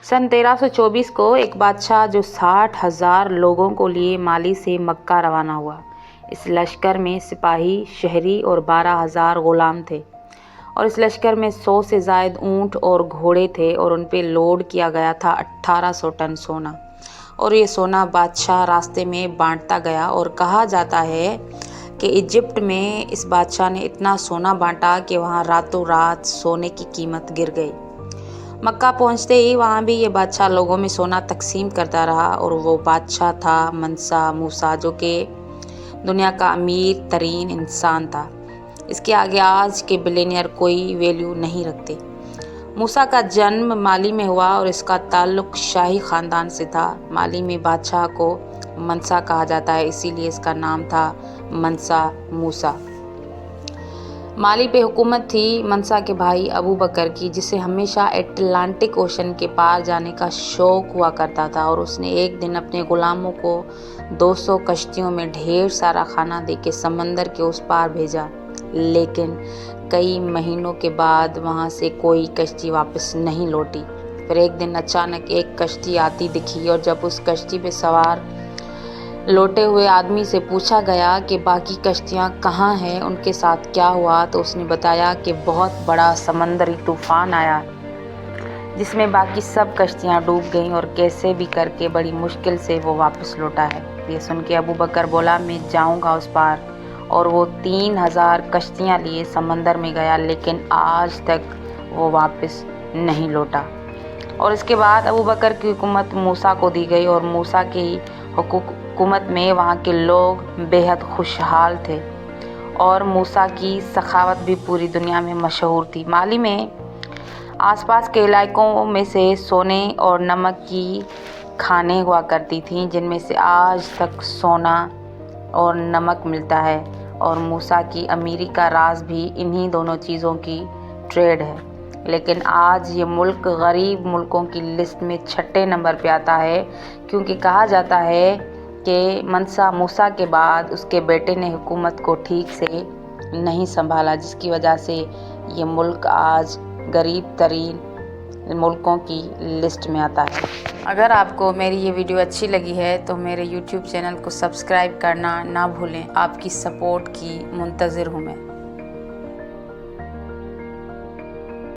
सन 1324 को एक बादशाह जो 60,000 लोगों को लिए माली से मक्का रवाना हुआ। इस लश्कर में सिपाही, शहरी और 12,000 गुलाम थे और इस लश्कर में 100 से ज़ायद ऊँट और घोड़े थे और उन पे लोड किया गया था 1800 टन सोना। और ये सोना बादशाह रास्ते में बांटता गया और कहा जाता है कि इजिप्ट में इस बादशाह ने इतना सोना बांटा कि वहाँ रातों रात सोने की कीमत गिर गई। मक्का पहुँचते ही वहाँ भी ये बादशाह लोगों में सोना तकसीम करता रहा और वो बादशाह था मंसा मूसा, जो कि दुनिया का अमीर तरीन इंसान था। इसके आगे आज के बिलियनियर कोई वैल्यू नहीं रखते। मूसा का जन्म माली में हुआ और इसका ताल्लुक शाही ख़ानदान से था। माली में बादशाह को मंसा कहा जाता है, इसीलिए इसका नाम था मंसा मूसा। माली पे हुकूमत थी मंसा के भाई अबू बकर की, जिसे हमेशा अटलांटिक ओशन के पार जाने का शौक़ हुआ करता था और उसने एक दिन अपने ग़ुलामों को 200 कश्तियों में ढेर सारा खाना देके समंदर के उस पार भेजा, लेकिन कई महीनों के बाद वहाँ से कोई कश्ती वापस नहीं लौटी। फिर एक दिन अचानक एक कश्ती आती दिखी और जब उस कश्ती पे सवार लौटे हुए आदमी से पूछा गया कि बाकी कश्तियाँ कहाँ हैं, उनके साथ क्या हुआ, तो उसने बताया कि बहुत बड़ा समंदरी तूफ़ान आया जिसमें बाकी सब कश्तियाँ डूब गईं और कैसे भी करके बड़ी मुश्किल से वो वापस लौटा है। ये सुन के अबू बकर बोला, मैं जाऊँगा उस पार, और वो 3000 कश्तियाँ लिए समंदर में गया, लेकिन आज तक वो वापस नहीं लौटा। और इसके बाद अबू बकर की हुकूमत मूसा को दी गई और मूसा की हुकूमत में वहाँ के लोग बेहद खुशहाल थे और मूसा की सखावत भी पूरी दुनिया में मशहूर थी। माली में आसपास के इलाकों में से सोने और नमक की खानें हुआ करती थीं, जिनमें से आज तक सोना और नमक मिलता है और मूसा की अमीरी का राज भी इन्हीं दोनों चीज़ों की ट्रेड है। लेकिन आज ये मुल्क गरीब मुल्कों की लिस्ट में 6ठे नंबर पे आता है, क्योंकि कहा जाता है कि मंसा मूसा के बाद उसके बेटे ने हुकूमत को ठीक से नहीं संभाला, जिसकी वजह से ये मुल्क आज गरीब तरीन मुल्कों की लिस्ट में आता है। अगर आपको मेरी ये वीडियो अच्छी लगी है तो मेरे YouTube चैनल को सब्सक्राइब करना ना भूलें। आपकी सपोर्ट की मुंतज़िर हूँ मैं।